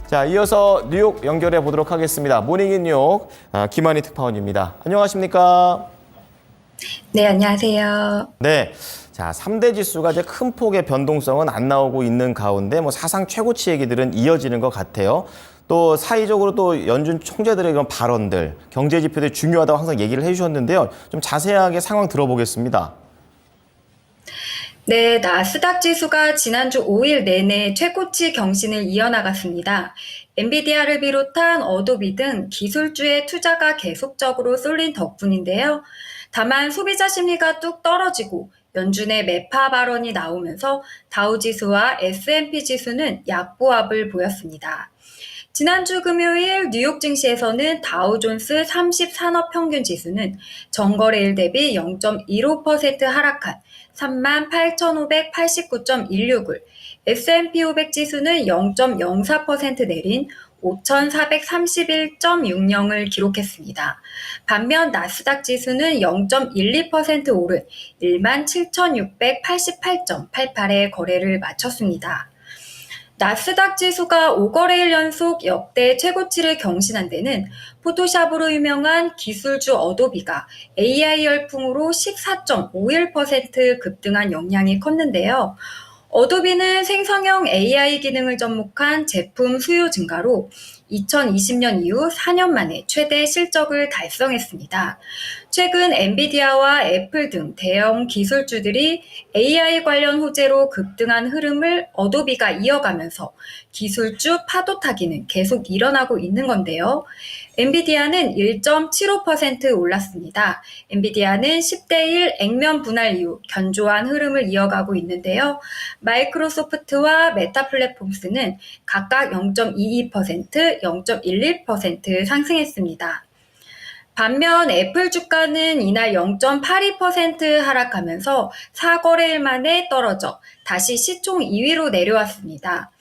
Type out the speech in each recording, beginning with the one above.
자, 이어서 뉴욕 연결해 보도록 하겠습니다. 모닝인 뉴욕 김한희 특파원입니다. 안녕하십니까? 네, 안녕하세요. 네. 자, 3대 지수가 이제 큰 폭의 변동성은 안 나오고 있는 가운데 사상 최고치 얘기들은 이어지는 것 같아요. 또 사회적으로 또 연준 총재들의 그런 발언들, 경제 지표들이 중요하다고 항상 얘기를 해주셨는데요. 좀 자세하게 상황 들어보겠습니다. 네, 나스닥 지수가 지난주 5일 내내 최고치 경신을 이어나갔습니다. 엔비디아를 비롯한 어도비 등 기술주의 투자가 계속적으로 쏠린 덕분인데요. 다만 소비자 심리가 뚝 떨어지고 연준의 매파 발언이 나오면서 다우지수와 S&P 지수는 약보합을 보였습니다. 지난주 금요일 뉴욕 증시에서는 다우존스 30산업 평균 지수는 전거래일 대비 0.15% 하락한 38,589.16을, S&P 500 지수는 0.04% 내린 5,431.60을 기록했습니다. 반면 나스닥 지수는 0.12% 오른 17,688.88의 거래를 마쳤습니다. 나스닥 지수가 5거래일 연속 역대 최고치를 경신한 데는 포토샵으로 유명한 기술주 어도비가 AI 열풍으로 14.51% 급등한 영향이 컸는데요. 어도비는 생성형 AI 기능을 접목한 제품 수요 증가로 2020년 이후 4년 만에 최대 실적을 달성했습니다. 최근 엔비디아와 애플 등 대형 기술주들이 AI 관련 호재로 급등한 흐름을 어도비가 이어가면서 기술주 파도 타기는 계속 일어나고 있는 건데요. 엔비디아는 1.75% 올랐습니다. 엔비디아는 10대1 액면 분할 이후 견조한 흐름을 이어가고 있는데요. 마이크로소프트와 메타 플랫폼스는 각각 0.22%, 0.11% 상승했습니다. 반면 애플 주가는 이날 0.82% 하락하면서 4거래일 만에 떨어져 다시 시총 2위로 내려왔습니다.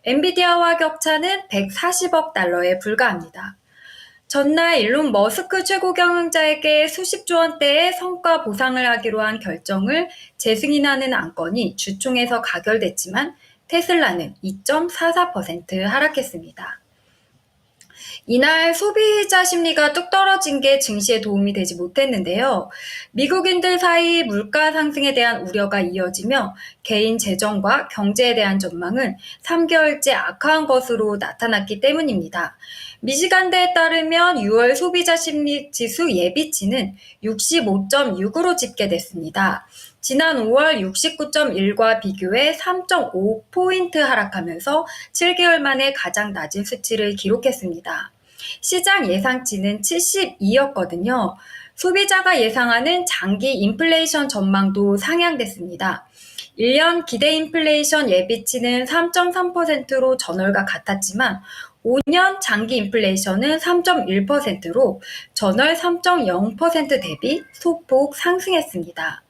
엔비디아와 격차는 140억 달러에 불과합니다. 전날 일론 머스크 최고 경영자에게 수십조 원대의 성과 보상을 하기로 한 결정을 재승인하는 안건이 주총에서 가결됐지만 테슬라는 2.44% 하락했습니다. 이날 소비자 심리가 뚝 떨어진 게 증시에 도움이 되지 못했는데요. 미국인들 사이 물가 상승에 대한 우려가 이어지며 개인 재정과 경제에 대한 전망은 3개월째 악화한 것으로 나타났기 때문입니다. 미시간대에 따르면 6월 소비자 심리 지수 예비치는 65.6으로 집계됐습니다. 지난 5월 69.1과 비교해 3.5포인트 하락하면서 7개월 만에 가장 낮은 수치를 기록했습니다. 시장 예상치는 72였거든요. 소비자가 예상하는 장기 인플레이션 전망도 상향됐습니다. 1년 기대 인플레이션 예비치는 3.3%로 전월과 같았지만 5년 장기 인플레이션은 3.1%로 전월 3.0% 대비 소폭 상승했습니다.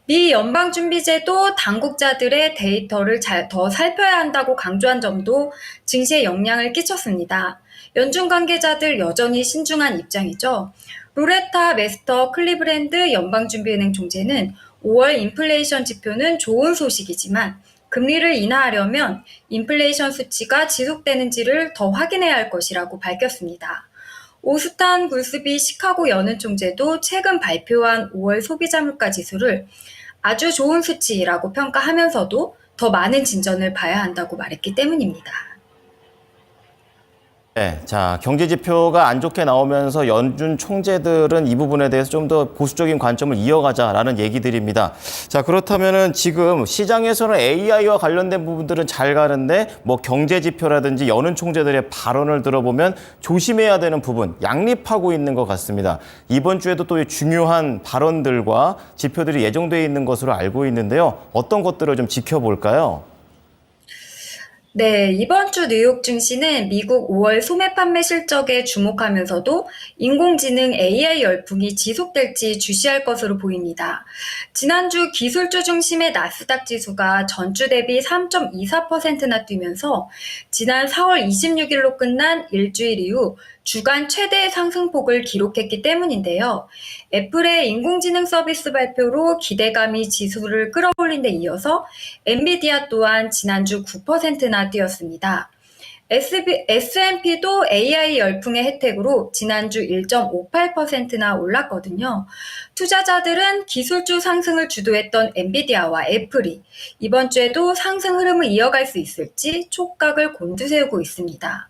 미 연방준비제도 당국자들의 데이터를 더 살펴야 한다고 강조한 점도 증시에 영향을 끼쳤습니다. 연준 관계자들 여전히 신중한 입장이죠. 로레타 메스터 클리브랜드 연방준비은행 총재는 5월 인플레이션 지표는 좋은 소식이지만 금리를 인하하려면 인플레이션 수치가 지속되는지를 더 확인해야 할 것이라고 밝혔습니다. 오스탄 굴스비 시카고 연은 총재도 최근 발표한 5월 소비자 물가 지수를 아주 좋은 수치라고 평가하면서도 더 많은 진전을 봐야 한다고 말했기 때문입니다. 네, 자, 경제 지표가 안 좋게 나오면서 연준 총재들은 이 부분에 대해서 좀 더 보수적인 관점을 이어가자라는 얘기들입니다. 자, 그렇다면은 지금 시장에서는 AI와 관련된 부분들은 잘 가는데 경제 지표라든지 연은 총재들의 발언을 들어보면 조심해야 되는 부분, 양립하고 있는 것 같습니다. 이번 주에도 또 중요한 발언들과 지표들이 예정되어 있는 것으로 알고 있는데요. 어떤 것들을 좀 지켜볼까요? 네, 이번 주 뉴욕 증시는 미국 5월 소매 판매 실적에 주목하면서도 인공지능 AI 열풍이 지속될지 주시할 것으로 보입니다. 지난주 기술주 중심의 나스닥 지수가 전주 대비 3.24%나 뛰면서 지난 4월 26일로 끝난 일주일 이후 주간 최대 상승폭을 기록했기 때문인데요. 애플의 인공지능 서비스 발표로 기대감이 지수를 끌어올린 데 이어서 엔비디아 또한 지난주 9%나 뛰었습니다. S&P도 AI 열풍의 혜택으로 지난주 1.58%나 올랐거든요. 투자자들은 기술주 상승을 주도했던 엔비디아와 애플이 이번 주에도 상승 흐름을 이어갈 수 있을지 촉각을 곤두세우고 있습니다.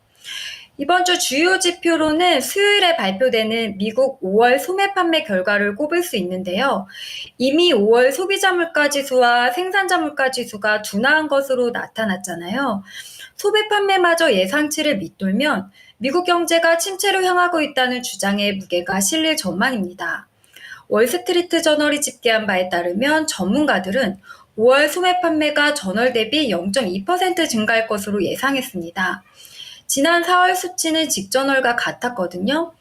이번 주 주요 지표로는 수요일에 발표되는 미국 5월 소매 판매 결과를 꼽을 수 있는데요. 이미 5월 소비자 물가 지수와 생산자 물가 지수가 둔화한 것으로 나타났잖아요. 소매 판매마저 예상치를 밑돌면 미국 경제가 침체로 향하고 있다는 주장에 무게가 실릴 전망입니다. 월스트리트 저널이 집계한 바에 따르면 전문가들은 5월 소매 판매가 전월 대비 0.2% 증가할 것으로 예상했습니다. 지난 4월 수치는 직전월과 같았거든요.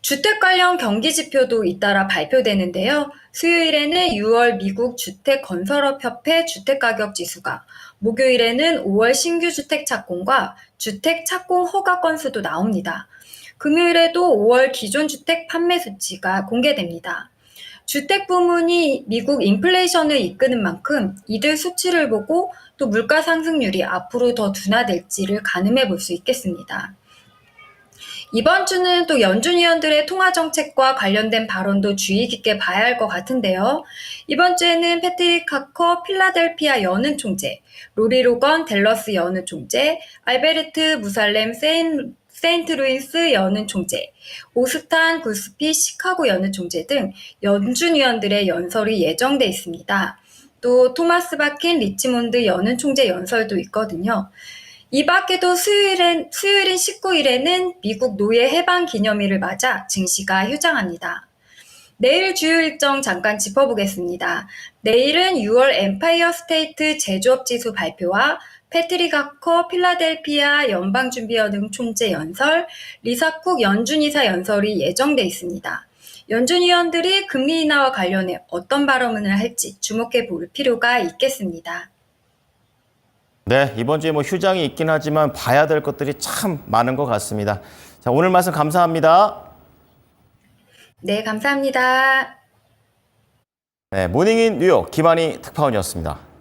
주택 관련 경기 지표도 잇따라 발표되는데요. 수요일에는 6월 미국 주택건설업협회 주택가격 지수가, 목요일에는 5월 신규 주택 착공과 주택 착공 허가 건수도 나옵니다. 금요일에도 5월 기존 주택 판매 수치가 공개됩니다. 주택 부문이 미국 인플레이션을 이끄는 만큼 이들 수치를 보고 또 물가 상승률이 앞으로 더 둔화될지를 가늠해 볼 수 있겠습니다. 이번 주는 또 연준 위원들의 통화 정책과 관련된 발언도 주의 깊게 봐야 할 것 같은데요. 이번 주에는 패트릭 카커 필라델피아 연은 총재, 로리 로건 댈러스 연은 총재, 알베르트 무살렘 세인트루이스 연은 총재, 오스탄 구스피 시카고 연은 총재 등 연준 위원들의 연설이 예정돼 있습니다. 또 토마스 바킨 리치몬드 연은 총재 연설도 있거든요. 이 밖에도 수요일인 19일에는 미국 노예 해방 기념일을 맞아 증시가 휴장합니다. 내일 주요 일정 잠깐 짚어보겠습니다. 내일은 6월 엠파이어 스테이트 제조업 지수 발표와 패트릭 하커 필라델피아 연방준비연행 총재 연설, 리사 쿡 연준이사 연설이 예정돼 있습니다. 연준 위원들이 금리 인하와 관련해 어떤 발언을 할지 주목해 볼 필요가 있겠습니다. 네, 이번 주에 휴장이 있긴 하지만 봐야 될 것들이 참 많은 것 같습니다. 자, 오늘 말씀 감사합니다. 네, 감사합니다. 네, 모닝인 뉴욕 김한희 특파원이었습니다.